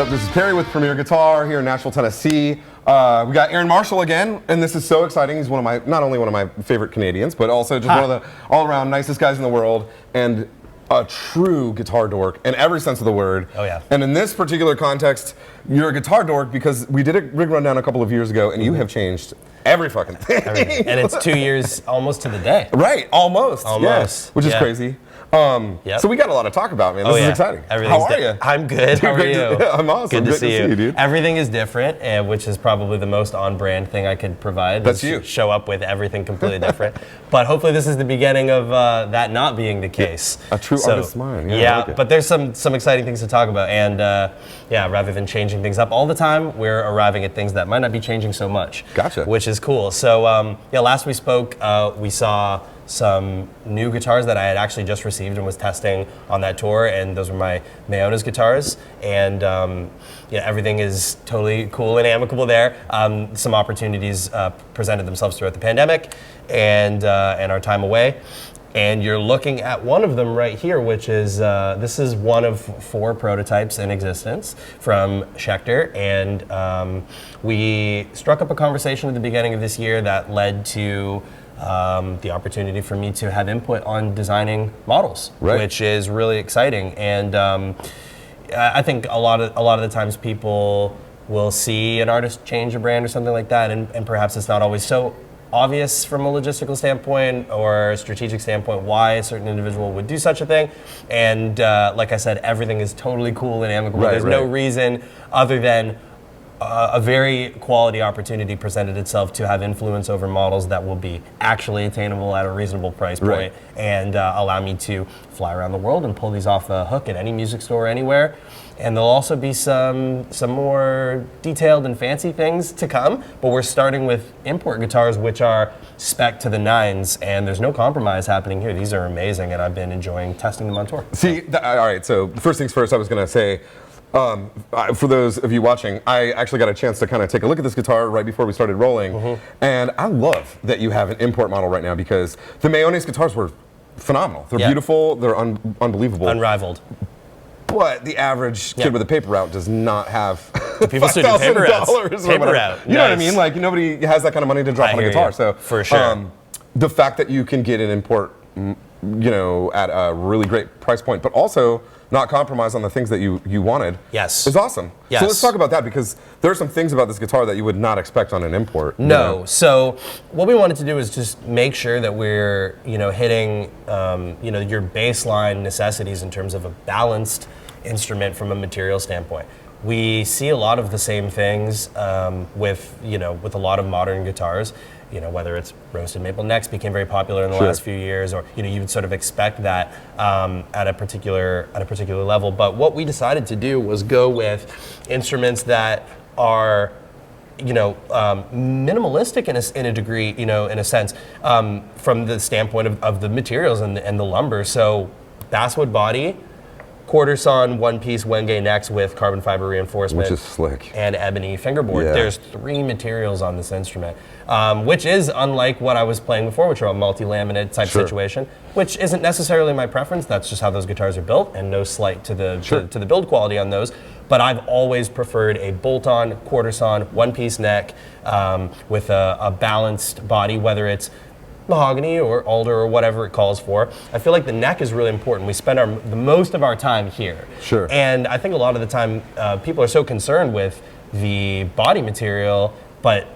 up? This is Perry with Premier Guitar here in Nashville, Tennessee. We got Aaron Marshall again, and this is so exciting. He's one of my, not only one of my favorite Canadians, but also just one of the all-around nicest guys in the world, and a true guitar dork in every sense of the word. Oh yeah. And in this particular context, you're a guitar dork because we did a rig rundown a couple of years ago, and you have changed every fucking thing. Everything. And it's 2 years almost to the day. Right, almost. Almost. Yes, which is crazy. So we got a lot to talk about, man. This is exciting. How are you? I'm good. How are you? I'm awesome. Good to see you, dude. Everything is different, and which is probably the most on-brand thing I could provide. That's you. Show up with everything completely different. But hopefully this is the beginning of that not being the case. A true artist's mind. Yeah, like but there's some exciting things to talk about, and yeah, rather than changing things up all the time, we're arriving at things that might not be changing so much. Gotcha. Which is cool. So yeah, last we spoke, we saw some new guitars that I had actually just received and was testing on that tour, and those were my Mayona's guitars, and yeah, everything is totally cool and amicable there. Some opportunities presented themselves throughout the pandemic and our time away, and you're looking at one of them right here, which is this is one of 4 prototypes in existence from Schecter, and we struck up a conversation at the beginning of this year that led to the opportunity for me to have input on designing models, which is really exciting. And I think a lot of the times people will see an artist change a brand or something like that, and perhaps it's not always so obvious from a logistical standpoint or a strategic standpoint why a certain individual would do such a thing. And like I said, everything is totally cool and amicable. There's no reason other than a very quality opportunity presented itself to have influence over models that will be actually attainable at a reasonable price point, and allow me to fly around the world and pull these off a hook at any music store anywhere. And there'll also be some more detailed and fancy things to come, but we're starting with import guitars, which are spec to the nines, and there's no compromise happening here. These are amazing, and I've been enjoying testing them on tour. See, all right, so first things first, I was going to say, for those of you watching, I actually got a chance to kind of take a look at this guitar right before we started rolling, and I love that you have an import model right now because the Mayona's guitars were phenomenal. They're beautiful, they're unbelievable. Unrivaled. But the average kid with a paper route does not have people still do paper routes. Paper route. You know what I mean? Like, nobody has that kind of money to drop on a guitar. So for sure. The fact that you can get an import, you know, at a really great price point, but also not compromise on the things that you wanted, is awesome. Yes. So let's talk about that, because there are some things about this guitar that you would not expect on an import. No. You know? So what we wanted to do is just make sure that we're, you know, hitting, you know, your baseline necessities in terms of a balanced instrument from a material standpoint. We see a lot of the same things with a lot of modern guitars. You know, whether it's roasted maple necks became very popular in the last few years, or you know, you would sort of expect that at a particular level. But what we decided to do was go with instruments that are, you know, minimalistic in a degree, you know, in a sense, from the standpoint of the materials and the lumber. So basswood body, quarter sawn one-piece Wenge necks with carbon fiber reinforcement, which is slick, and ebony fingerboard. There's 3 materials on this instrument, which is unlike what I was playing before, which are a multi-laminate type situation, which isn't necessarily my preference. That's just how those guitars are built, and no slight to the to the build quality on those. But I've always preferred a bolt-on, quarter sawn, one-piece neck with a balanced body, whether it's mahogany or alder or whatever it calls for. I feel like the neck is really important. We spend the most of our time here. And I think a lot of the time people are so concerned with the body material, but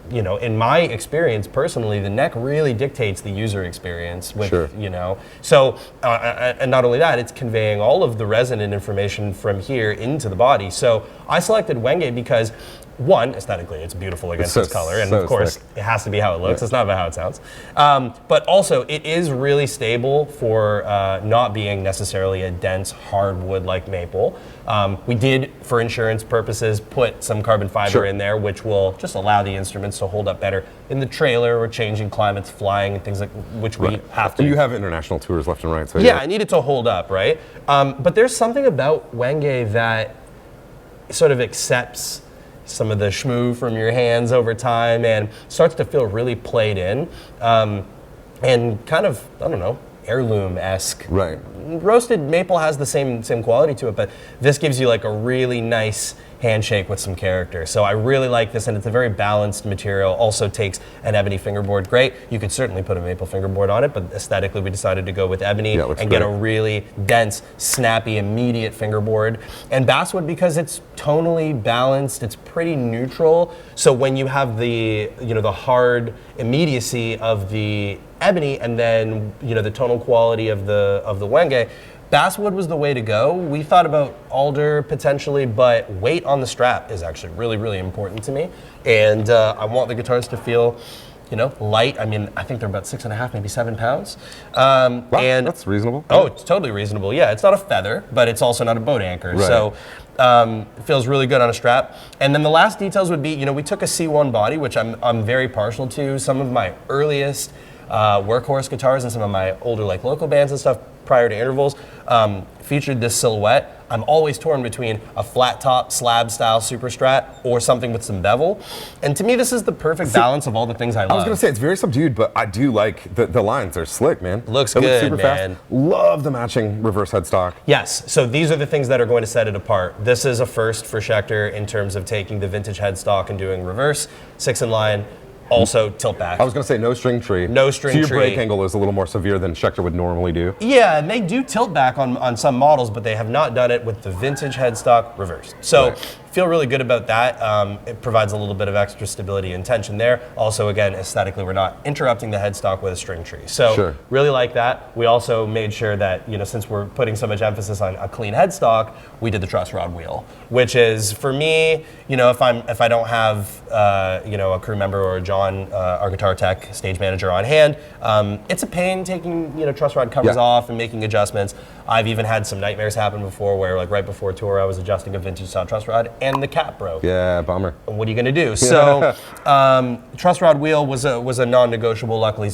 you know, in my experience personally, the neck really dictates the user experience with, you know, so, and not only that, it's conveying all of the resonant information from here into the body. So I selected Wenge because, one, aesthetically, it's beautiful against its color, and of course, it has to be how it looks. It's not about how it sounds. But also, it is really stable for not being necessarily a dense hardwood like maple. We did, for insurance purposes, put some carbon fiber in there, which will just allow the instruments to hold up better in the trailer or changing climates, flying, and things like which we have to. And you have international tours left and right, so I need it to hold up, right? But there's something about Wenge that sort of accepts some of the shmoo from your hands over time and starts to feel really played in, and kind of, I don't know, heirloom-esque. Right. Roasted maple has the same quality to it, but this gives you like a really nice handshake with some character. So I really like this, and it's a very balanced material. Also takes an ebony fingerboard great. You could certainly put a maple fingerboard on it, but aesthetically we decided to go with ebony and get a really dense, snappy, immediate fingerboard. And basswood, because it's tonally balanced, it's pretty neutral. So when you have the the hard immediacy of the ebony and then the tonal quality of the wenge, basswood was the way to go. We thought about alder potentially, but weight on the strap is actually really, really important to me. And I want the guitars to feel, light. I mean, I think they're about 6.5, maybe 7 pounds. Wow, and that's reasonable. Oh, it's totally reasonable. Yeah, it's not a feather, but it's also not a boat anchor. Right. So it feels really good on a strap. And then the last details would be, we took a C1 body, which I'm very partial to. Some of my earliest workhorse guitars and some of my older local bands and stuff prior to intervals featured this silhouette. I'm always torn between a flat top slab style super strat or something with some bevel. And to me, this is the perfect balance of all the things I love. I was gonna say it's very subdued, but I do like the lines. They're slick, man. Looks good, super man. fast. Love the matching reverse headstock. Yes, so these are the things that are going to set it apart. This is a first for Schecter in terms of taking the vintage headstock and doing reverse, 6-in-line, also tilt back. I was going to say no string tree. No string tree. So your break angle is a little more severe than Schecter would normally do. Yeah, and they do tilt back on some models, but they have not done it with the vintage headstock reversed. So feel really good about that. It provides a little bit of extra stability and tension there. Also, again, aesthetically, we're not interrupting the headstock with a string tree. So really like that. We also made sure that, since we're putting so much emphasis on a clean headstock, we did the truss rod wheel, which is, for me, if I don't have, a crew member or John, our guitar tech, stage manager on hand, it's a pain taking, truss rod covers off and making adjustments. I've even had some nightmares happen before where, right before tour, I was adjusting a vintage style truss rod and the cap broke. Yeah, bummer. What are you gonna do? So, truss rod wheel was a non-negotiable. Luckily,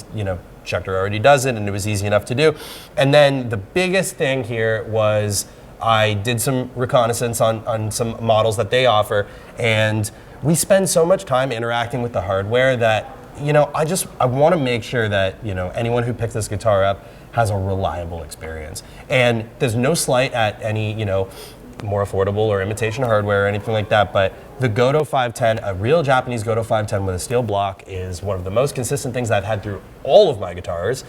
Schecter already does it, and it was easy enough to do. And then the biggest thing here was I did some reconnaissance on some models that they offer, and we spend so much time interacting with the hardware that I want to make sure that anyone who picks this guitar up has a reliable experience. And there's no slight at any more affordable or imitation hardware or anything like that, but the Goto 510, a real Japanese Goto 510 with a steel block, is one of the most consistent things I've had through all of my guitars,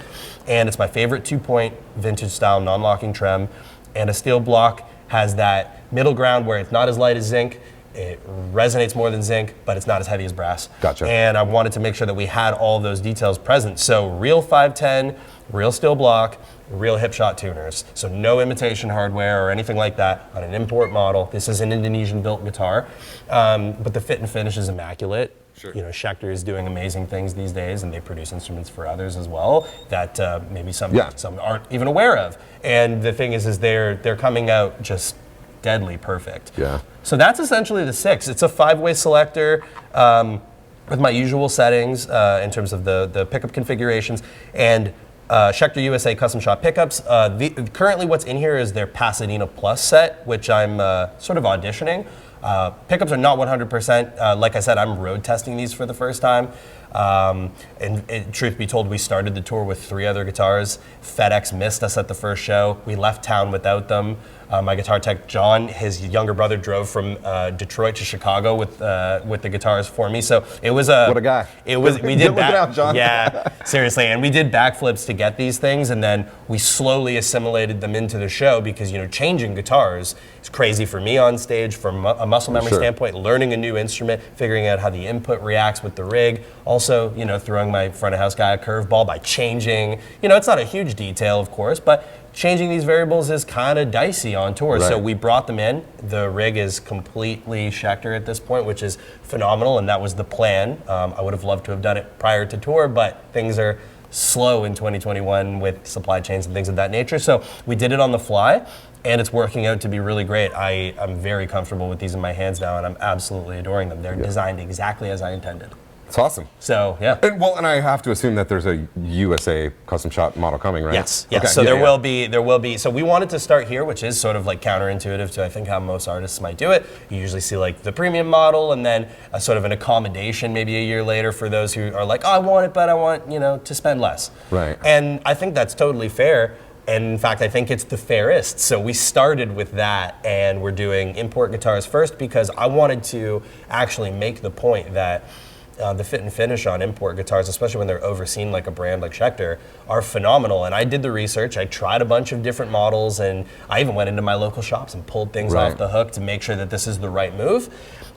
and it's my favorite 2-point vintage style non-locking trem. And a steel block has that middle ground where it's not as light as zinc, it resonates more than zinc, but it's not as heavy as brass. Gotcha. And I wanted to make sure that we had all of those details present. So real 510, real steel block, real hip shot tuners. So no imitation hardware or anything like that on an import model. This is an Indonesian built guitar, but the fit and finish is immaculate. Sure. Schecter is doing amazing things these days, and they produce instruments for others as well that maybe some aren't even aware of. And the thing is they're coming out just deadly perfect. Yeah. So that's essentially the 6. It's a 5-way selector with my usual settings in terms of the pickup configurations, and Schecter USA custom shop pickups. Currently what's in here is their Pasadena Plus set, which I'm sort of auditioning. Pickups are not 100%. Like I said, I'm road testing these for the first time. And truth be told, we started the tour with 3 other guitars. FedEx missed us at the first show. We left town without them. My guitar tech, John, his younger brother, drove from Detroit to Chicago with the guitars for me. So it was what a guy. We did John. Yeah, seriously, and we did backflips to get these things, and then we slowly assimilated them into the show because changing guitars is crazy for me on stage from a muscle memory standpoint. Learning a new instrument, figuring out how the input reacts with the rig. Also, throwing my front of house guy a curveball by changing. It's not a huge detail, of course, but changing these variables is kind of dicey on tour. So we brought them in. The rig is completely Schecter at this point, which is phenomenal, and that was the plan. I would have loved to have done it prior to tour, but things are slow in 2021 with supply chains and things of that nature. So we did it on the fly, and it's working out to be really great. I'm very comfortable with these in my hands now, and I'm absolutely adoring them. They're designed exactly as I intended. It's awesome. So yeah. And I have to assume that there's a USA custom shop model coming, right? Yes. Yes. Okay, So yeah, there will be. So we wanted to start here, which is sort of like counterintuitive to I think how most artists might do it. You usually see like the premium model, and then a sort of an accommodation maybe a year later for those who are like, oh, I want it, but I want to spend less. Right. And I think that's totally fair. And in fact, I think it's the fairest. So we started with that, and we're doing import guitars first because I wanted to actually make the point that the fit and finish on import guitars, especially when they're overseen like a brand like Schecter, are phenomenal. And I did the research. I tried a bunch of different models, and I even went into my local shops and pulled things off the hook to make sure that this is the right move.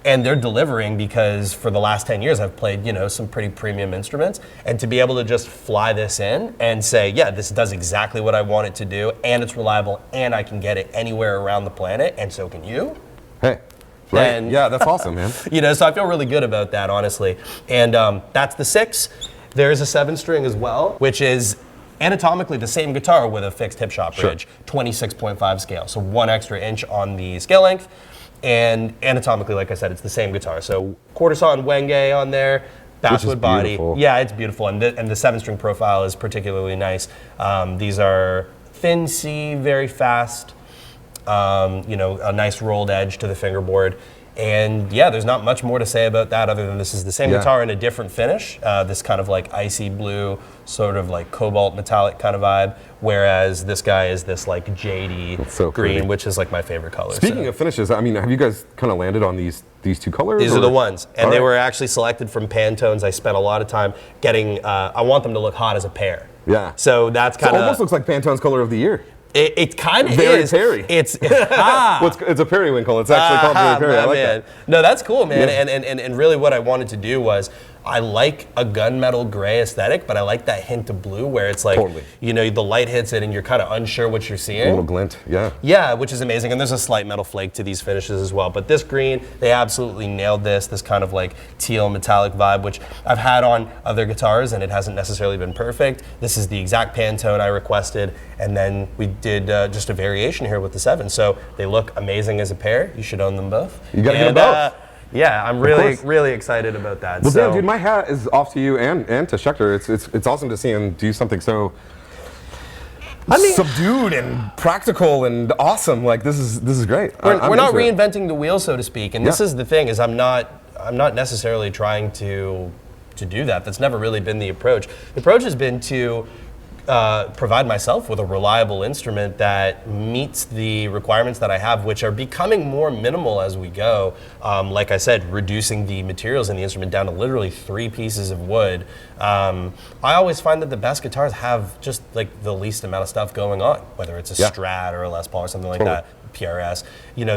And they're delivering because for the last 10 years I've played, some pretty premium instruments. And to be able to just fly this in and say, yeah, this does exactly what I want it to do, and it's reliable, and I can get it anywhere around the planet, and so can you. Hey. Right. And yeah, that's awesome, man. So I feel really good about that, honestly. And that's the 6. There's a 7-string as well, which is anatomically the same guitar with a fixed hip shot bridge, 26.5 scale. So 1 extra inch on the scale length. And anatomically, like I said, it's the same guitar. So quarter-saw Wenge on there, basswood body. Beautiful. Yeah, it's beautiful. And the 7-string profile is particularly nice. These are thin C, very fast. A nice rolled edge to the fingerboard. And yeah, there's not much more to say about that other than this is the same guitar in a different finish, this kind of like icy blue, sort of like cobalt metallic kind of vibe, whereas this guy is this like jadey green, pretty. which is like my favorite color. Speaking of finishes, I mean, have you guys kind of landed on these 2 colors? These are the ones, and they right. were actually selected from Pantones. I spent a lot of time getting, I want them to look hot as a pair. Yeah. So that's kind It of... almost looks like Pantone's color of the year. It kind of Very is. Perry. It's Well, it's a periwinkle. It's actually called Very Perry. I like that. No, that's cool, man. Yeah. And really what I wanted to do was, I like a gunmetal gray aesthetic, but I like that hint of blue where it's like, the light hits it and you're kind of unsure what you're seeing. A little glint, yeah. Yeah, which is amazing. And there's a slight metal flake to these finishes as well. But this green, they absolutely nailed this kind of like teal metallic vibe, which I've had on other guitars and it hasn't necessarily been perfect. This is the exact Pantone I requested. And then we did just a variation here with the 7. So they look amazing as a pair. You should own them both. You gotta get them both. Yeah, I'm really excited about that. Well, damn, dude, my hat is off to you and to Schecter. It's awesome to see him do something so subdued and practical and awesome. Like this is great. We're not reinventing the wheel, so to speak. And this is the thing: is I'm not necessarily trying to do that. That's never really been the approach. The approach has been to provide myself with a reliable instrument that meets the requirements that I have, which are becoming more minimal as we go. Like I said, reducing the materials in the instrument down to literally 3 pieces of wood. I always find that the best guitars have just like the least amount of stuff going on, whether it's a Strat or a Les Paul or something like that. PRS,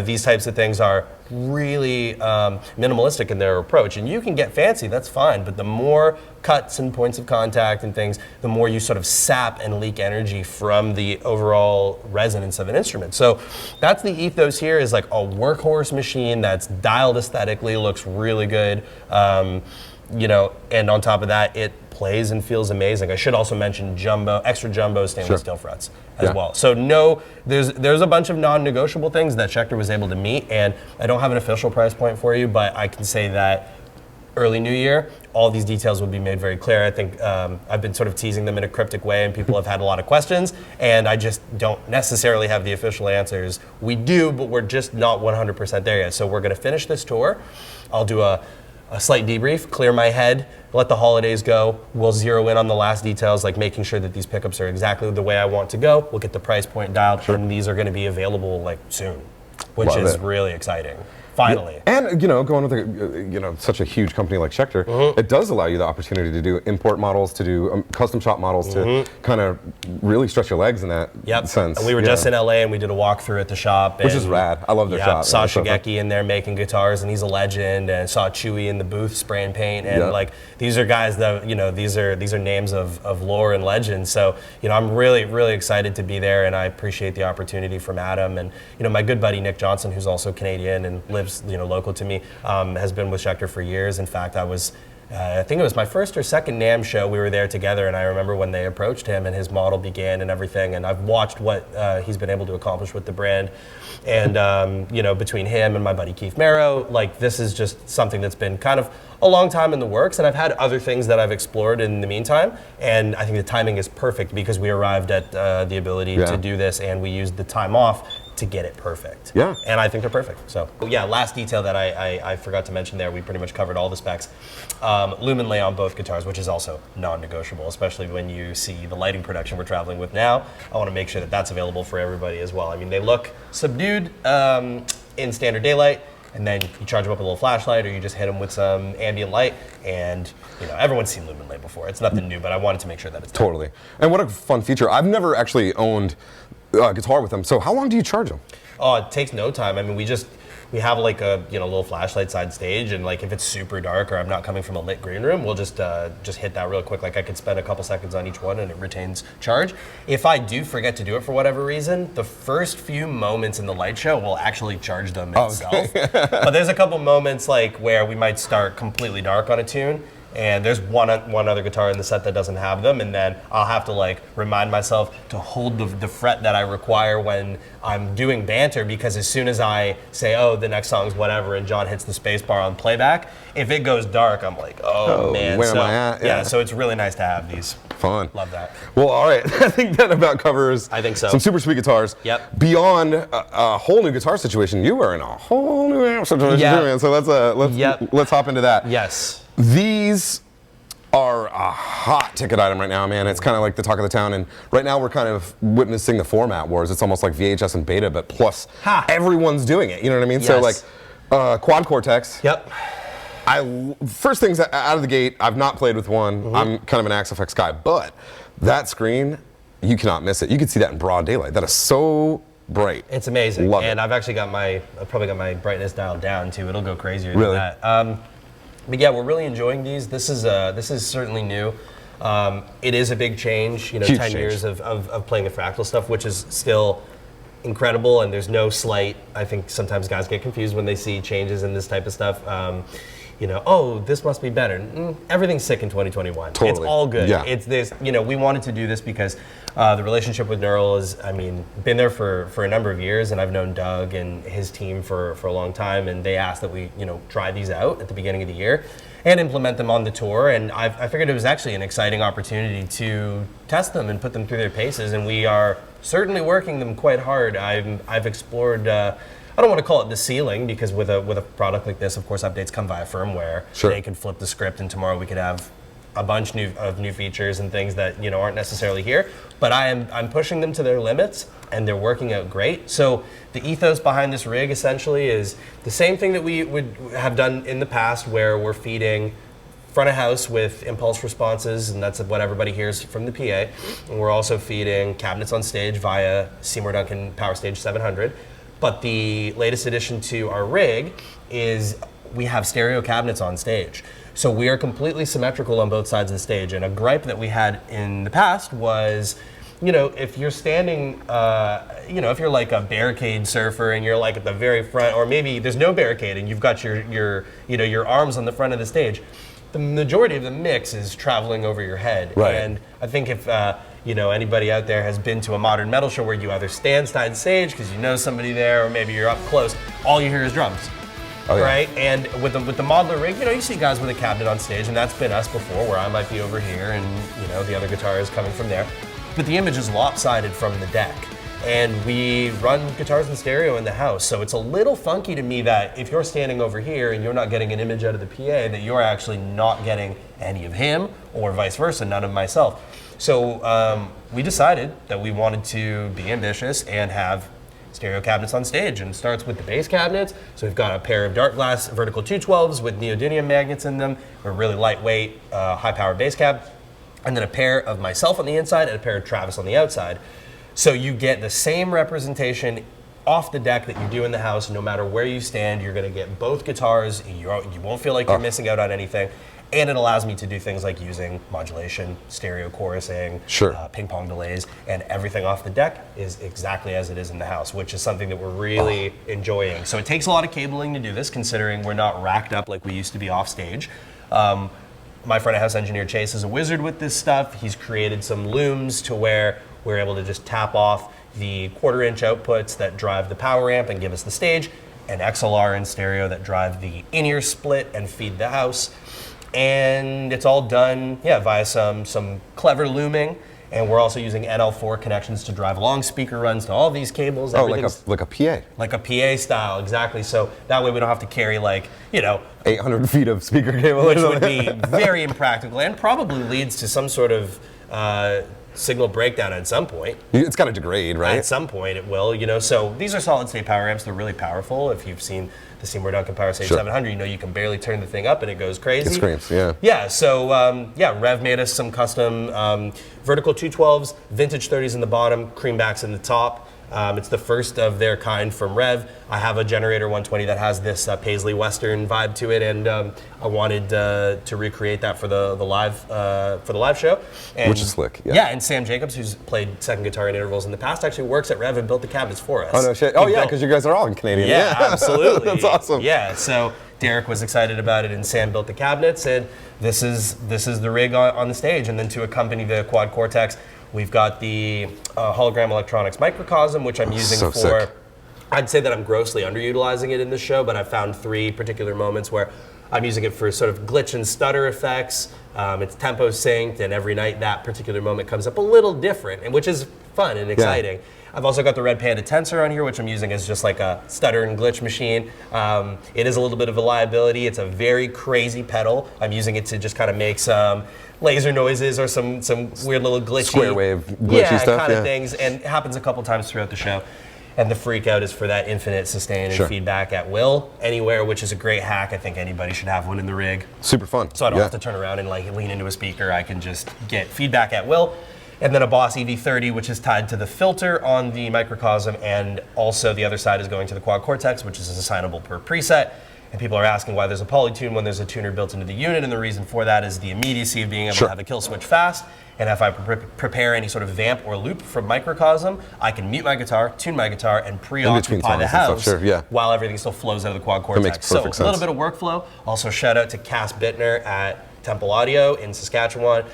these types of things are really minimalistic in their approach, and you can get fancy, that's fine, but the more cuts and points of contact and things, the more you sort of sap and leak energy from the overall resonance of an instrument. So that's the ethos here, is like a workhorse machine that's dialed aesthetically, looks really good, and on top of that, it plays and feels amazing. I should also mention extra jumbo stainless steel frets as well. So there's a bunch of non-negotiable things that Schecter was able to meet, and I don't have an official price point for you, but I can say that early new year, all these details will be made very clear. I think I've been sort of teasing them in a cryptic way, and people have had a lot of questions, and I just don't necessarily have the official answers. We do, but we're just not 100% there yet. So we're gonna finish this tour. I'll do a slight debrief, clear my head, let the holidays go. We'll zero in on the last details, like making sure that these pickups are exactly the way I want to go. We'll get the price point dialed, and these are going to be available like soon, which is really exciting. Finally. And going with such a huge company like Schecter, it does allow you the opportunity to do import models, to do custom shop models, to kind of really stretch your legs in that sense. And we were just in LA and we did a walkthrough at the shop. Which is rad. I love their shop. Saw Shigeki in there making guitars, and he's a legend. And saw Chewy in the booth spraying paint. And like these are guys that these are names of lore and legend. So I'm really excited to be there, and I appreciate the opportunity from Adam and my good buddy Nick Johnson, who's also Canadian and lives local to me, has been with Schecter for years. In fact, I was I think it was my first or second NAMM show. We were there together, and I remember when they approached him and his model began and everything. And I've watched what he's been able to accomplish with the brand. And you know, between him and my buddy Keith Marrow, like this is just something that's been kind of a long time in the works. And I've had other things that I've explored in the meantime. And I think the timing is perfect because we arrived at the ability to do this, and we used the time off to get it perfect. Yeah. And I think they're perfect. So yeah, last detail that I forgot to mention there, we pretty much covered all the specs. Lumen lay on both guitars, which is also non-negotiable, especially when you see the lighting production we're traveling with now. I want to make sure that that's available for everybody as well. I mean, they look subdued in standard daylight, and then you charge them up with a little flashlight, or you just hit them with some ambient light, and you know, everyone's seen lumen lay before. It's nothing new, but I wanted to make sure that it's Totally. There. And what a fun feature. I've never actually owned a guitar with them. So how long do you charge them? Oh, it takes no time. I mean, we have like a little flashlight side stage, and like if it's super dark or I'm not coming from a lit green room, we'll just hit that real quick. Like I could spend a couple seconds on each one and it retains charge. If I do forget to do it for whatever reason, the first few moments in the light show will actually charge them itself. But there's a couple moments like where we might start completely dark on a tune, and there's one other guitar in the set that doesn't have them, and then I'll have to like remind myself to hold the fret that I require when I'm doing banter, because as soon as I say, oh, the next song's whatever, and John hits the space bar on playback, if it goes dark, I'm like, oh man. Where am I at? Yeah, so it's really nice to have these. Fun. Love that. Well, all right. I think that about covers I think so. some super sweet guitars. Yep. Beyond a whole new guitar situation, you are in a whole new amp situation too, man. So let's hop into that. Yes. These are a hot ticket item right now, man. It's kind of like the talk of the town, and right now we're kind of witnessing the format wars. It's almost like VHS and beta, but plus everyone's doing it. You know what I mean? Yes. So like quad Cortex. Yep. First things out of the gate, I've not played with one. Mm-hmm. I'm kind of an Axe FX guy, but that screen, you cannot miss it. You can see that in broad daylight. That is so bright. It's amazing. Love and it. I've probably got my brightness dialed down too. It'll go crazier Really? than that. But yeah, we're really enjoying these. This is certainly new. It is a big change. You know, Huge 10 change. years of playing the fractal stuff, which is still incredible. And there's no slight. I think sometimes guys get confused when they see changes in this type of stuff. You know, oh, this must be better. Everything's sick in 2021. Totally. It's all good. Yeah. It's this. You know, we wanted to do this because the relationship with Neural is, I mean, been there for a number of years, and I've known Doug and his team for a long time, and they asked that we, you know, try these out at the beginning of the year and implement them on the tour. And I figured it was actually an exciting opportunity to test them and put them through their paces, and we are certainly working them quite hard. I've explored. I don't want to call it the ceiling, because with a product like this, of course, updates come via firmware. Sure. They can flip the script, and tomorrow we could have a bunch of new features and things that, you know, aren't necessarily here. But I'm pushing them to their limits, and they're working out great. So the ethos behind this rig essentially is the same thing that we would have done in the past, where we're feeding front of house with impulse responses, and that's what everybody hears from the PA. And we're also feeding cabinets on stage via Seymour Duncan Power Stage 700. But the latest addition to our rig is we have stereo cabinets on stage. So we are completely symmetrical on both sides of the stage. And a gripe that we had in the past was, you know, if you're standing, you know, if you're like a barricade surfer and you're like at the very front, or maybe there's no barricade and you've got your arms on the front of the stage, the majority of the mix is traveling over your head. Right. And I think if you know, anybody out there has been to a modern metal show where you either stand side stage because you know somebody there, or maybe you're up close, all you hear is drums. Oh, yeah. Right? And with the modeler rig, you know, you see guys with a cabinet on stage, and that's been us before, where I might be over here and, you know, the other guitar is coming from there. But the image is lopsided from the deck. And we run guitars in stereo in the house, so it's a little funky to me that if you're standing over here and you're not getting an image out of the PA, that you're actually not getting any of him, or vice versa, none of myself. So we decided that we wanted to be ambitious and have stereo cabinets on stage, and it starts with the bass cabinets. So we've got a pair of dark glass vertical 212s with neodymium magnets in them. We're really lightweight, high-power bass cab, and then a pair of myself on the inside and a pair of Travis on the outside. So you get the same representation off the deck that you do in the house. No matter where you stand, you're going to get both guitars. You won't feel like you're missing out on anything. And it allows me to do things like using modulation, stereo chorusing, Sure. Ping pong delays, and everything off the deck is exactly as it is in the house, which is something that we're really enjoying. So it takes a lot of cabling to do this, considering we're not racked up like we used to be off stage. my front of house engineer Chase is a wizard with this stuff. He's created some looms to where we're able to just tap off the 1/4-inch outputs that drive the power amp and give us the stage, and XLR in stereo that drive the in-ear split and feed the house. And it's all done, via some clever looming. And we're also using NL4 connections to drive long speaker runs to all these cables. Oh, like a PA. Like a PA style, exactly. So that way we don't have to carry 800 feet of speaker cable. Which would be very impractical and probably leads to some sort of signal breakdown at some point. It's got to degrade, right? At some point it will, So these are solid state power amps. They're really powerful. If you've seen the Seymour Duncan Power Stage 700, you can barely turn the thing up and it goes crazy. It screams, yeah. Yeah, so Revv made us some custom vertical 212s, vintage 30s in the bottom, creambacks in the top. It's the first of their kind from Revv. I have a Generator 120 that has this Paisley Western vibe to it, and I wanted to recreate that for the live show. And, which is slick. Yeah, and Sam Jacobs, who's played second guitar in intervals in the past, actually works at Revv and built the cabinets for us. Oh no shit! Because you guys are all Canadian. Yeah, absolutely. That's awesome. Yeah, so Derek was excited about it, and Sam built the cabinets, and this is the rig on the stage, and then to accompany the quad Cortex. We've got the hologram electronics microcosm, which I'm using so for, sick. I'd say that I'm grossly underutilizing it in this show, but I've found 3 particular moments where I'm using it for sort of glitch and stutter effects. It's tempo synced, and every night that particular moment comes up a little different, and which is fun and exciting. Yeah. I've also got the Red Panda Tensor on here, which I'm using as just like a stutter and glitch machine. It is a little bit of a liability. It's a very crazy pedal. I'm using it to just kind of make some laser noises or some weird little glitchy square wave glitchy stuff, kind of things, and it happens a couple times throughout the show. And the freak out is for that infinite sustain and feedback at will anywhere, which is a great hack. I think anybody should have one in the rig. Super fun. So I don't have to turn around and lean into a speaker. I can just get feedback at will. And then a Boss EV30, which is tied to the filter on the microcosm, and also the other side is going to the quad Cortex, which is assignable per preset. And people are asking why there's a polytune when there's a tuner built into the unit, and the reason for that is the immediacy of being able to have a kill switch fast. And if I prepare any sort of vamp or loop from microcosm, I can mute my guitar, tune my guitar, and preoccupy the house while everything still flows out of the quad Cortex. That makes perfect sense. A little bit of workflow. Also shout out to Cass Bittner at Temple Audio in Saskatchewan.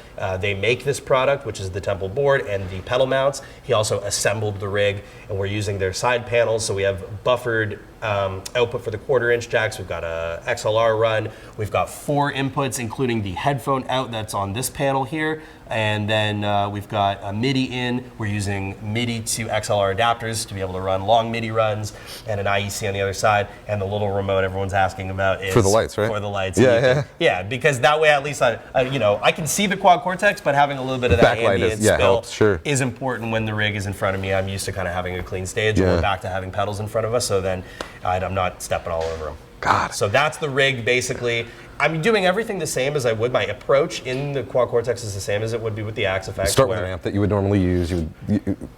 They make this product, which is the Temple board and the pedal mounts. He also assembled the rig, and we're using their side panels. So we have buffered output for the 1/4-inch jacks. We've got a XLR run. We've got 4 inputs, including the headphone out that's on this panel here. And then we've got a MIDI in. We're using MIDI to XLR adapters to be able to run long MIDI runs, and an IEC on the other side. And the little remote everyone's asking about is for the lights, right? For the lights. Yeah, because that way at least I can see the quad Cortex, but having a little bit of that ambient spill is important when the rig is in front of me. I'm used to kind of having a clean stage, and we're back to having pedals in front of us, so then I'm not stepping all over them. God. So that's the rig, basically. I'm doing everything the same as I would. My approach in the quad Cortex is the same as it would be with the Axe Effect. Start with an amp that you would normally use.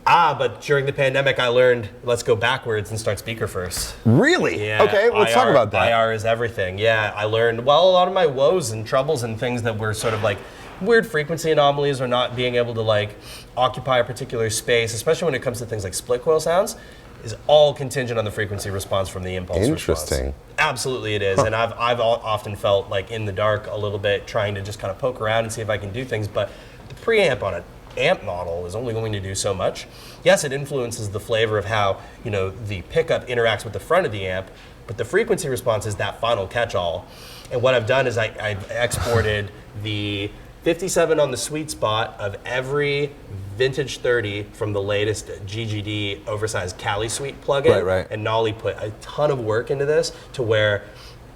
But during the pandemic, I learned, let's go backwards and start speaker first. Really? Yeah. Okay, let's talk about that. IR is everything. Yeah, I learned, a lot of my woes and troubles and things that were sort of like weird frequency anomalies or not being able to occupy a particular space, especially when it comes to things like split coil sounds, is all contingent on the frequency response from the impulse Interesting. response. Absolutely it is. And I've often felt in the dark a little bit, trying to just kind of poke around and see if I can do things, but the preamp on an amp model is only going to do so much. Yes, it influences the flavor of how the pickup interacts with the front of the amp, but the frequency response is that final catch-all. And what I've done is I've exported the 57 on the sweet spot of every vintage 30 from the latest GGD oversized Cali Suite plugin. Right. And Nolly put a ton of work into this to where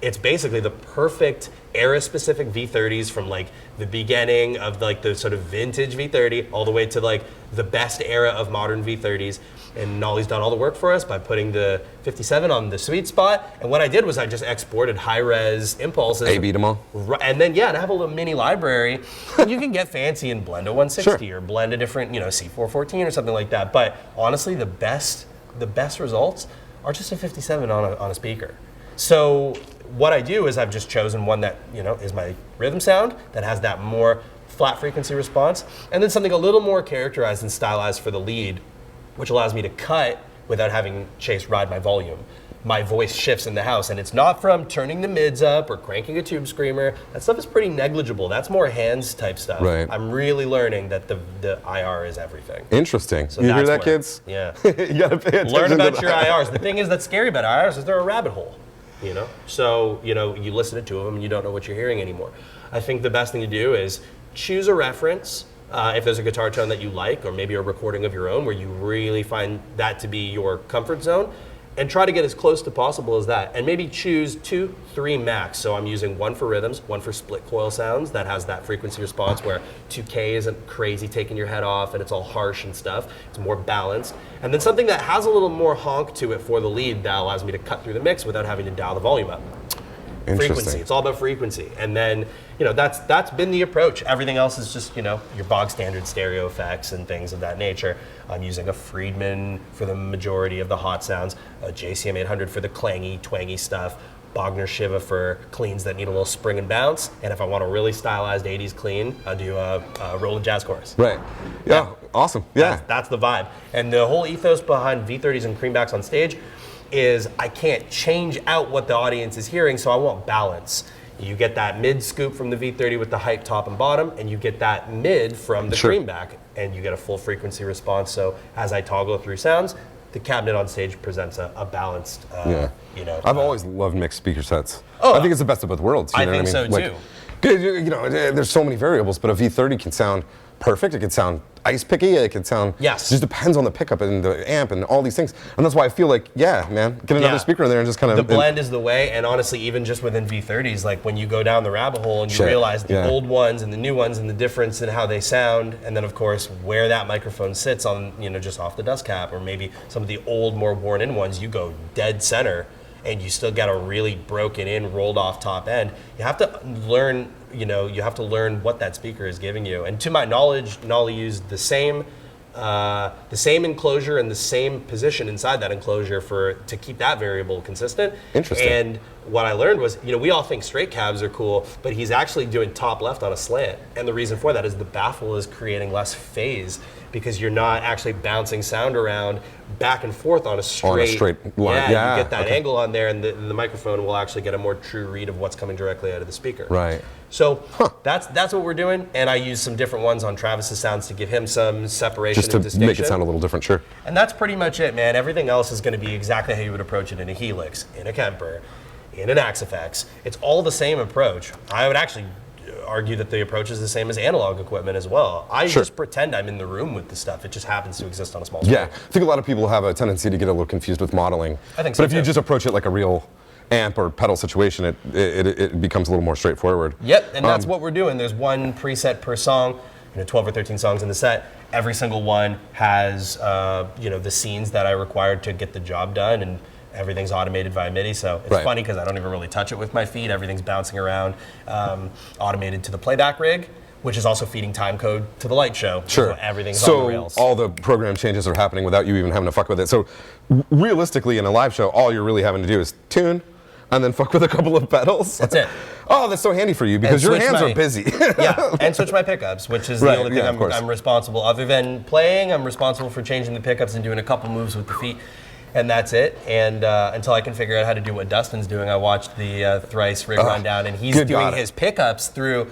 it's basically the perfect era-specific V30s from the beginning of the sort of vintage V30 all the way to the best era of modern V30s. And Nolly's done all the work for us by putting the 57 on the sweet spot. And what I did was I just exported high-res impulses. A-beat them all. And then, and I have a little mini library. And you can get fancy and blend a 160 or blend a different, C414 or something like that. But honestly, the best results are just a 57 on a speaker. So what I do is I've just chosen one that, is my rhythm sound that has that more flat frequency response, and then something a little more characterized and stylized for the lead, which allows me to cut without having Chase ride my volume. my voice shifts in the house, and it's not from turning the mids up or cranking a tube screamer. That stuff is pretty negligible. That's more hands type stuff. Right. I'm really learning that the IR is everything. Interesting. So you hear that's that, where- kids? Yeah. You gotta pay attention. Learn about to your that. IRs. The thing is that's scary about IRs is they're a rabbit hole. So you listen to two of them and you don't know what you're hearing anymore. I think the best thing to do is choose a reference. If there's a guitar tone that you like, or maybe a recording of your own where you really find that to be your comfort zone, and try to get as close to possible as that. And maybe choose 2, 3 max. So I'm using one for rhythms, one for split coil sounds that has that frequency response where 2K isn't crazy taking your head off and it's all harsh and stuff. It's more balanced. And then something that has a little more honk to it for the lead that allows me to cut through the mix without having to dial the volume up. Frequency. It's all about frequency. And then, that's been the approach. Everything else is just, your bog standard stereo effects and things of that nature. I'm using a Friedman for the majority of the hot sounds, a JCM 800 for the clangy, twangy stuff, Bogner Shiva for cleans that need a little spring and bounce. And if I want a really stylized 80s clean, I'll do a Roland Jazz Chorus. Right. Yeah. Awesome. Yeah. That's the vibe. And the whole ethos behind V30s and creambacks on stage is I can't change out what the audience is hearing, so I want balance. You get that mid scoop from the V30 with the hype top and bottom, and you get that mid from the creamback, and you get a full frequency response. So as I toggle through sounds, the cabinet on stage presents a balanced, I've always loved mixed speaker sets. Oh, I think it's the best of both worlds. You I know think what I mean? so, too. There's so many variables, but a V30 can sound perfect. It can sound ice picky. It can sound. Yes. It just depends on the pickup and the amp and all these things. And that's why I feel like, get another speaker in there and just kind of. The blend is the way, and honestly, even just within V30s, like when you go down the rabbit hole and you realize the old ones and the new ones and the difference in how they sound, and then of course where that microphone sits on, just off the dust cap, or maybe some of the old, more worn-in ones, you go dead center, and you still got a really broken in, rolled off top end. You have to learn. You have to learn what that speaker is giving you. And to my knowledge, Nolly used the same enclosure and the same position inside that enclosure to keep that variable consistent. Interesting. And what I learned was, we all think straight cabs are cool, but he's actually doing top left on a slant. And the reason for that is the baffle is creating less phase because you're not actually bouncing sound around back and forth on a straight line. Yeah, you get that angle on there, and the microphone will actually get a more true read of what's coming directly out of the speaker. Right. So that's what we're doing, and I use some different ones on Travis's sounds to give him some separation Just and to distinction. make it sound a little different, sure. And that's pretty much it, man. Everything else is going to be exactly how you would approach it in a Helix, in a Kemper, in an Axe-FX. It's all the same approach. I would actually argue that the approach is the same as analog equipment as well. I just pretend I'm in the room with the stuff. It just happens to exist on a small screen. Yeah, I think a lot of people have a tendency to get a little confused with modeling. I think so, But if you too. just approach it like a real amp or pedal situation, it becomes a little more straightforward. Yep, and that's what we're doing. There's one preset per song, 12 or 13 songs in the set. Every single one has, the scenes that I required to get the job done, and everything's automated via MIDI. So it's funny because I don't even really touch it with my feet. Everything's bouncing around, automated to the playback rig, which is also feeding time code to the light show. Sure. So everything's on the rails. So all the program changes are happening without you even having to fuck with it. So realistically, in a live show, all you're really having to do is tune and then fuck with a couple of pedals. That's it. Oh, that's so handy for you because your hands are busy. Yeah, and switch my pickups, which is the only thing I'm responsible. Other than playing, I'm responsible for changing the pickups and doing a couple moves with the feet. And that's it. And until I can figure out how to do what Dustin's doing, I watched the Thrice rig rundown, and he's doing his pickups through.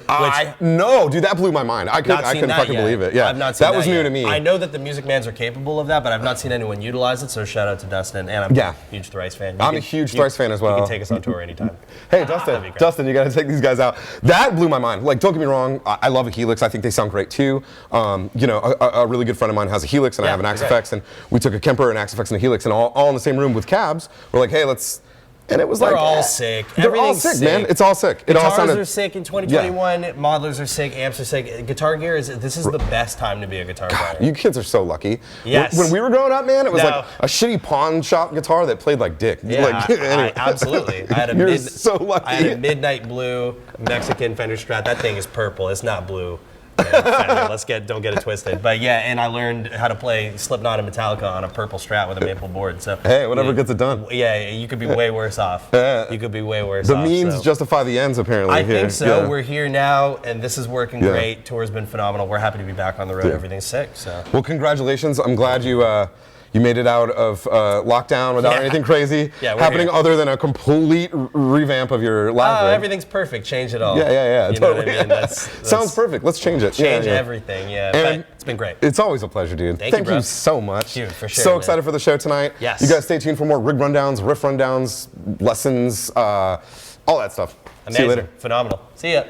No, dude, that blew my mind. I couldn't fucking believe it. Yeah, I've not seen that was new to me. I know that the Music Mans are capable of that, but I've not seen anyone utilize it. So shout out to Dustin, and I'm a huge Thrice fan. I'm a huge Thrice fan as well. You can take us on tour anytime. Hey, Dustin, you got to take these guys out. That blew my mind. Like, don't get me wrong, I love a Helix. I think they sound great too. A really good friend of mine has a Helix, and I have an Axe-FX, and we took a Kemper, an Axe-FX, and a Helix, and all in the same room with cabs. We're like, hey, let's. And it was They're all sick. They're all sick, man. It's all sick. Guitars are sick in 2021. Modelers are sick. Amps are sick. Guitar gear this is the best time to be a guitar player. You kids are so lucky. Yes. When we were growing up, man, it was like a shitty pawn shop guitar that played like dick. Yeah, anyway. absolutely. I had You're so lucky. I had a midnight blue Mexican Fender Strat. That thing is purple. It's not blue. Fender. Don't get it twisted. But yeah, and I learned how to play Slipknot and Metallica on a purple Strat with a maple board. So hey, whatever gets it done. Yeah, you could be way worse off. You could be way worse off. The means justify the ends, apparently. I think so. Yeah. We're here now, and this is working great. Tour's been phenomenal. We're happy to be back on the road. Yeah. Everything's sick. So. Well, congratulations. I'm glad you You made it out of lockdown without anything crazy happening other than a complete revamp of your live rig. Everything's perfect. Change it all. Yeah, You totally. know what I mean? That's Sounds perfect. Let's change it. Change everything, And but it's been great. It's always a pleasure, dude. Thank you, you so much. Dude, for sure, So man. excited for the show tonight. Yes. You guys stay tuned for more rig rundowns, riff rundowns, lessons, all that stuff. Amazing. See you later. Phenomenal. See ya.